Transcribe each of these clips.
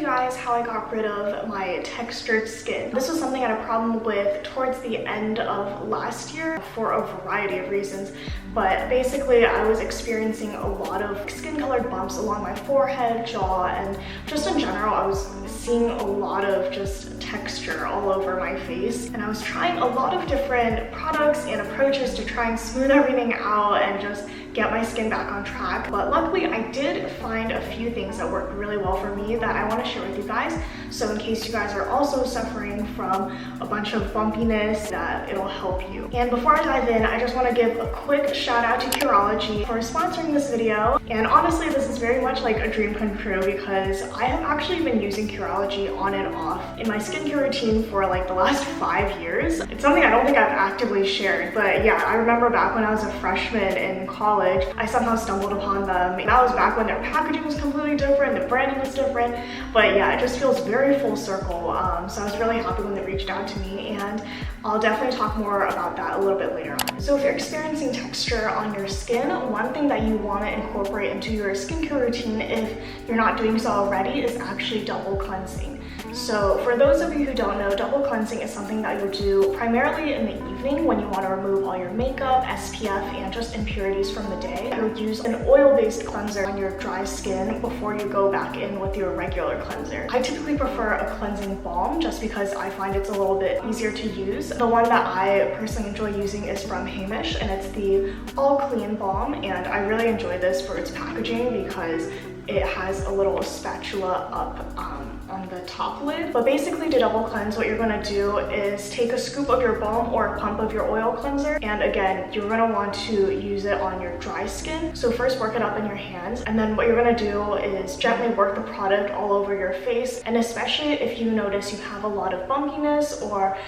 guys how I got rid of my textured skin. This was something I had a problem with towards the end of last year for a variety of reasons, but basically I was experiencing a lot of skin colored bumps along my forehead, jaw, and just in general I was seeing a lot of just texture all over my face, and I was trying a lot of different products and approaches to try and smooth everything out and just get my skin back on track. But luckily I did find a few things that worked really well for me that I want to share with you guys, so in case you guys are also suffering from a bunch of bumpiness, that it'll help you. And before I dive in, I just want to give a quick shout out to Curology for sponsoring this video. And honestly, this is very much like a dream come true because I have actually been using Curology on and off in my skincare routine for like the last 5 years. It's something I don't think I've actively shared, but yeah, I remember back when I was a freshman in college, I somehow stumbled upon them. That was back when their packaging was completely different, the branding was different, but yeah, it just feels very full circle. So I was really happy when they reached out to me, and I'll definitely talk more about that a little bit later on. So if you're experiencing texture on your skin, one thing that you want to incorporate into your skincare routine, if you're not doing so already, is actually double cleansing. So for those of you who don't know, double cleansing is something that you'll do primarily in the evening when you want to remove all your makeup, SPF, and just impurities from the day. You'll use an oil-based cleanser on your dry skin before you go back in with your regular cleanser. I typically prefer a cleansing balm just because I find it's a little bit easier to use. The one that I personally enjoy using is from Hamish, and it's the All Clean Balm, and I really enjoy this for its packaging because it has a little spatula up on the top lid. But basically, to double cleanse, what you're gonna do is take a scoop of your balm or a pump of your oil cleanser, and again, you're gonna want to use it on your dry skin. So first work it up in your hands, and then what you're gonna do is gently work the product all over your face, and especially if you notice you have a lot of bumpiness or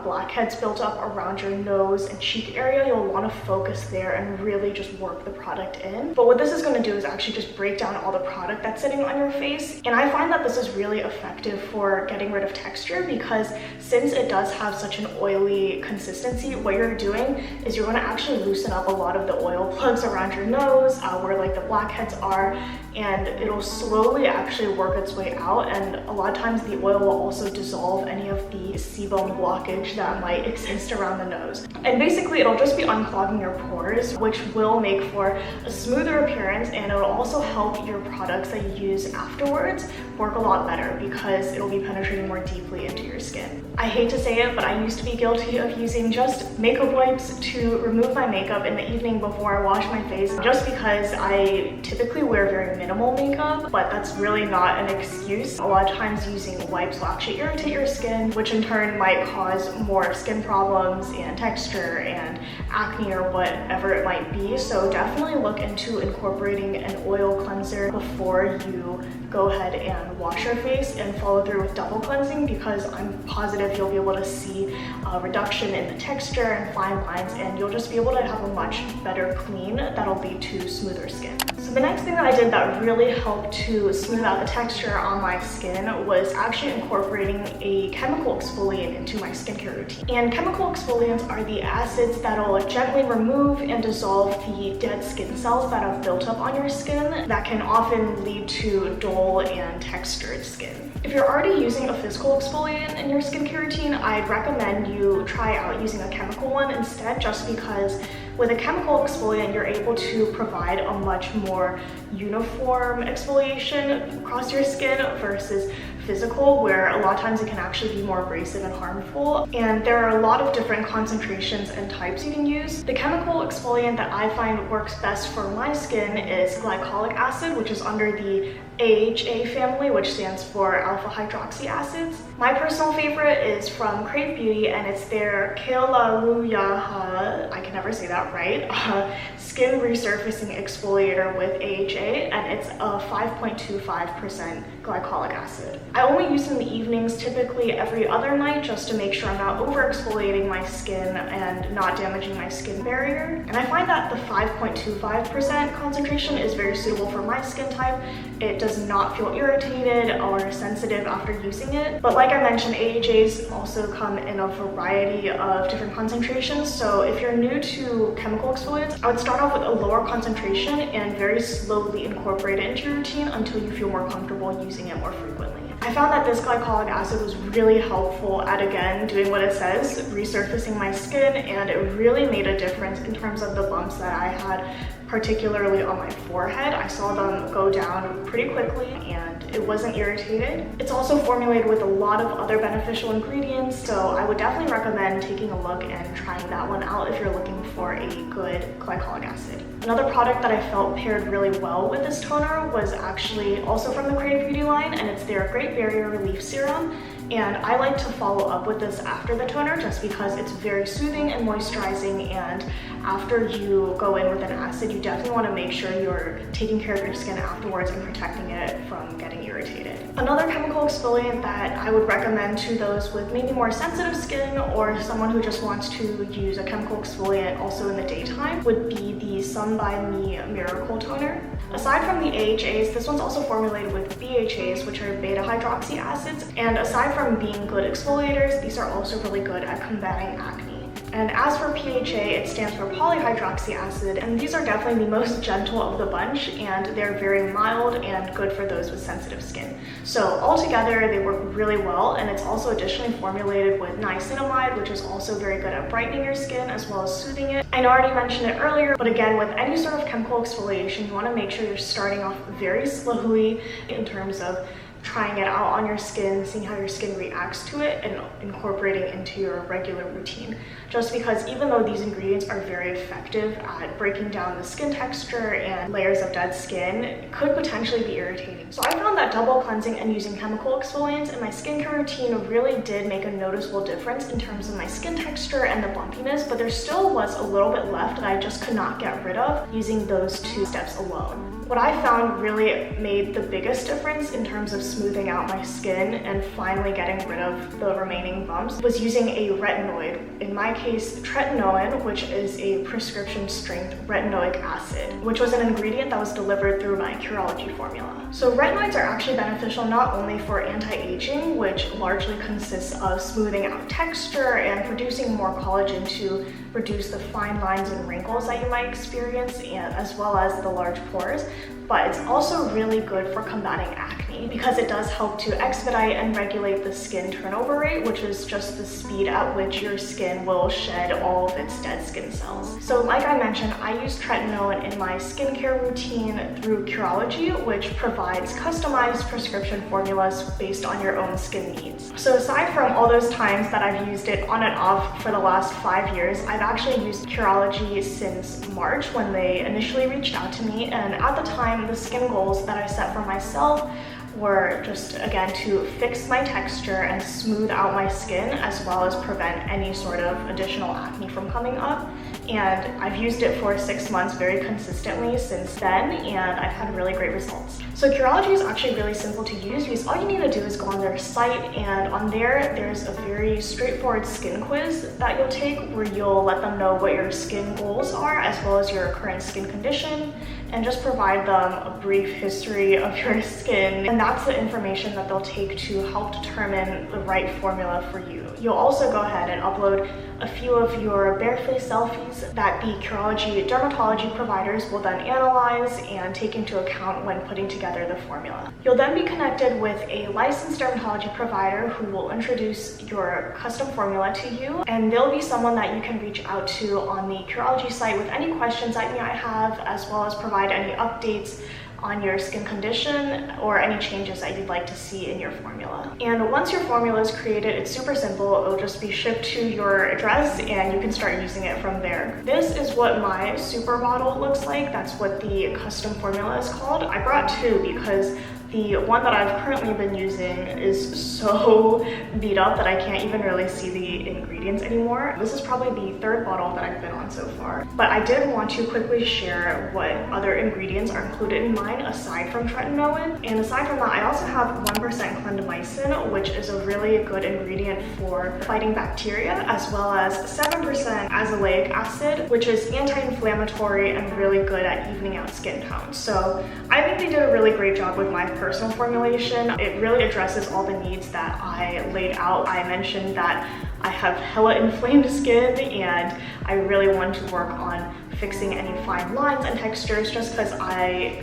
blackheads built up around your nose and cheek area, you'll want to focus there and really just work the product in. But what this is going to do is actually just break down all the product that's sitting on your face, and I find that this is really effective for getting rid of texture because since it does have such an oily consistency, what you're doing is you're going to actually loosen up a lot of the oil plugs around your nose where like the blackheads are, and it'll slowly actually work its way out, and a lot of times the oil will also dissolve any of the sebum blockage that might exist around the nose. And basically it'll just be unclogging your pores, which will make for a smoother appearance, and it'll also help your products that you use afterwards work a lot better because it'll be penetrating more deeply into your skin. I hate to say it, but I used to be guilty of using just makeup wipes to remove my makeup in the evening before I wash my face, just because I typically wear very minimal makeup, but that's really not an excuse. A lot of times using wipes will actually irritate your skin, which in turn might cause more skin problems and texture and acne or whatever it might be. So definitely look into incorporating an oil cleanser before you go ahead and wash your face, and follow through with double cleansing because I'm positive you'll be able to see a reduction in the texture and fine lines, and you'll just be able to have a much better clean that'll lead to smoother skin. So the next thing that I did that really helped to smooth out the texture on my skin was actually incorporating a chemical exfoliant into my skincare routine. And chemical exfoliants are the acids that'll gently remove and dissolve the dead skin cells that have built up on your skin that can often lead to dull and textured skin. If you're already using a physical exfoliant in your skincare routine, I'd recommend you try out using a chemical one instead, just because with a chemical exfoliant, you're able to provide a much more uniform exfoliation across your skin versus physical, where a lot of times it can actually be more abrasive and harmful. And there are a lot of different concentrations and types you can use. The chemical exfoliant that I find works best for my skin is glycolic acid, which is under the AHA family, which stands for alpha hydroxy acids. My personal favorite is from Crave Beauty, and it's their Kealaluyaha, I can never say that right, skin resurfacing exfoliator with AHA, and it's a 5.25% glycolic acid. I only use it in the evenings, typically every other night, just to make sure I'm not over exfoliating my skin and not damaging my skin barrier. And I find that the 5.25% concentration is very suitable for my skin type. It does not feel irritated or sensitive after using it. But like I mentioned, AHAs also come in a variety of different concentrations. So if you're new to chemical exfoliants, I would start off with a lower concentration and very slowly incorporate it into your routine until you feel more comfortable using it more frequently. I found that this glycolic acid was really helpful at, again, doing what it says, resurfacing my skin, and it really made a difference in terms of the bumps that I had, particularly on my forehead. I saw them go down pretty quickly and it wasn't irritated. It's also formulated with a lot of other beneficial ingredients, so I would definitely recommend taking a look and trying that one out if you're looking for a good glycolic acid. Another product that I felt paired really well with this toner was actually also from the Crave Beauty line, and it's their Great Barrier Relief Serum. And I like to follow up with this after the toner just because it's very soothing and moisturizing, and after you go in with an acid, you definitely want to make sure you're taking care of your skin afterwards and protecting it from getting irritated. Another chemical exfoliant that I would recommend to those with maybe more sensitive skin or someone who just wants to use a chemical exfoliant also in the daytime would be the Sun by Me Miracle Toner. Aside from the AHAs, this one's also formulated with BHAs, which are beta hydroxy acids, and aside from being good exfoliators, these are also really good at combating acne. And as for PHA, it stands for polyhydroxy acid, and these are definitely the most gentle of the bunch, and they're very mild and good for those with sensitive skin. So altogether, they work really well, and it's also additionally formulated with niacinamide, which is also very good at brightening your skin as well as soothing it. I know I already mentioned it earlier, but again, with any sort of chemical exfoliation, you want to make sure you're starting off very slowly in terms of trying it out on your skin, seeing how your skin reacts to it, and incorporating into your regular routine. Just because even though these ingredients are very effective at breaking down the skin texture and layers of dead skin, it could potentially be irritating. So I found that double cleansing and using chemical exfoliants in my skincare routine really did make a noticeable difference in terms of my skin texture and the bumpiness, but there still was a little bit left that I just could not get rid of using those two steps alone. What I found really made the biggest difference in terms of smoothing out my skin and finally getting rid of the remaining bumps was using a retinoid. In my case, Tretinoin, which is a prescription strength retinoic acid, which was an ingredient that was delivered through my Curology formula. So retinoids are actually beneficial not only for anti-aging, which largely consists of smoothing out texture and producing more collagen to reduce the fine lines and wrinkles that you might experience, and as well as the large pores, but it's also really good for combating acne because it does help to expedite and regulate the skin turnover rate, which is just the speed at which your skin will shed all of its dead skin cells. So like I mentioned, I use Tretinoin in my skincare routine through Curology, which provides customized prescription formulas based on your own skin needs. So aside from all those times that I've used it on and off for the last 5 years, I've actually used Curology since March when they initially reached out to me, and at the time the skin goals that I set for myself were just, again, to fix my texture and smooth out my skin as well as prevent any sort of additional acne from coming up. And I've used it for 6 months very consistently since then, and I've had really great results. So Curology is actually really simple to use because all you need to do is go on their site, and on there's a very straightforward skin quiz that you'll take where you'll let them know what your skin goals are as well as your current skin condition, and just provide them a brief history of your skin. And that's the information that they'll take to help determine the right formula for you. You'll also go ahead and upload a few of your bare-face selfies that the Curology dermatology providers will then analyze and take into account when putting together the formula. You'll then be connected with a licensed dermatology provider who will introduce your custom formula to you, and they'll be someone that you can reach out to on the Curology site with any questions that you might have, as well as provide any updates on your skin condition or any changes that you'd like to see in your formula. And once your formula is created, it's super simple. It'll just be shipped to your address and you can start using it from there. This is what my super bottle looks like. That's what the custom formula is called. I brought two because the one that I've currently been using is so beat up that I can't even really see the ingredients anymore. This is probably the third bottle that I've been on so far. But I did want to quickly share what other ingredients are included in mine aside from Tretinoin. And aside from that, I also have 1% clindamycin, which is a really good ingredient for fighting bacteria, as well as 7% azelaic acid, which is anti-inflammatory and really good at evening out skin tone. So I think they did a really great job with my personal formulation. It really addresses all the needs that I laid out. I mentioned that I have hella inflamed skin and I really wanted to work on fixing any fine lines and textures just because I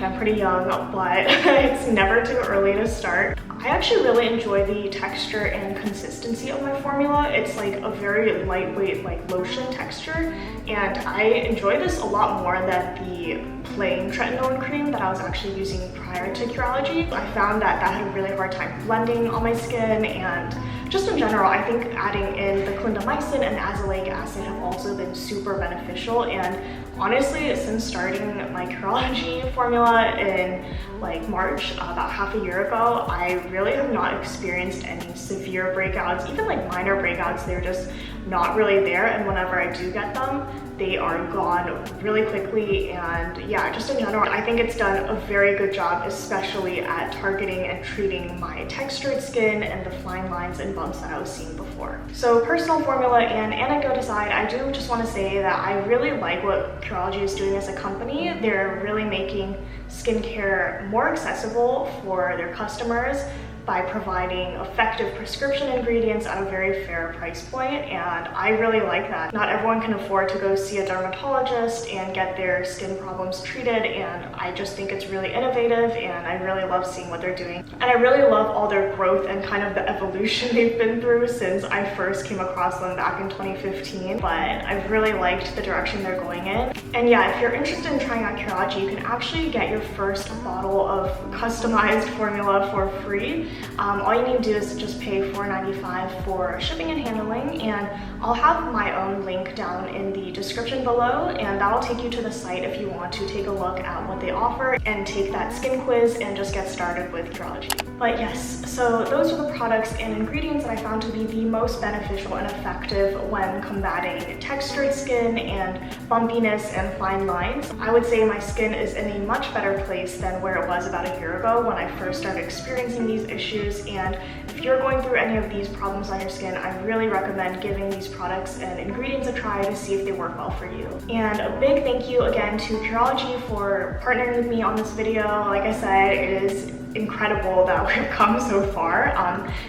I'm pretty young, but it's never too early to start. I actually really enjoy the texture and consistency of my formula. It's like a very lightweight like lotion texture, and I enjoy this a lot more than the plain Tretinoin cream that I was actually using prior to Curology. I found that that had a really hard time blending on my skin, and just in general, I think adding in the clindamycin and azelaic acid have also been super beneficial. And honestly, since starting my Curology formula in like March, about half a year ago, I really have not experienced any severe breakouts. Even like minor breakouts, they're just not really there, and whenever I do get them, they are gone really quickly. And yeah, just in general, I think it's done a very good job, especially at targeting and treating my textured skin and the fine lines and bumps that I was seeing before. So personal formula and anecdote aside, I do just want to say that I really like what Curology is doing as a company. They're really making skincare more accessible for their customers by providing effective prescription ingredients at a very fair price point, and I really like that. Not everyone can afford to go see a dermatologist and get their skin problems treated, and I just think it's really innovative, and I really love seeing what they're doing. And I really love all their growth and kind of the evolution they've been through since I first came across them back in 2015, but I've really liked the direction they're going in. And yeah, if you're interested in trying out Curology, you can actually get your first bottle of customized formula for free. All you need to do is just pay $4.95 for shipping and handling, and I'll have my own link down in the description below, and that'll take you to the site if you want to take a look at what they offer and take that skin quiz and just get started with Curology. But yes, so those are the products and ingredients that I found to be the most beneficial and effective when combating textured skin and bumpiness and fine lines. I would say my skin is in a much better place than where it was about a year ago when I first started experiencing these issues. And if you're going through any of these problems on your skin, I really recommend giving these products and ingredients a try to see if they work well for you. And a big thank you again to Curology for partnering with me on this video. Like I said, it is incredible that we've come so far,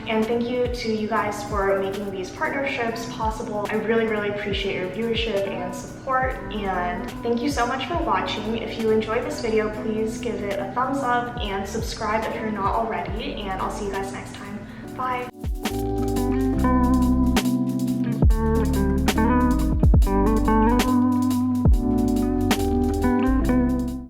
and thank you to you guys for making these partnerships possible. I really appreciate your viewership and support, and thank you so much for watching. If you enjoyed this video, please give it a thumbs up and subscribe if you're not already, and I'll see you guys next time. Bye.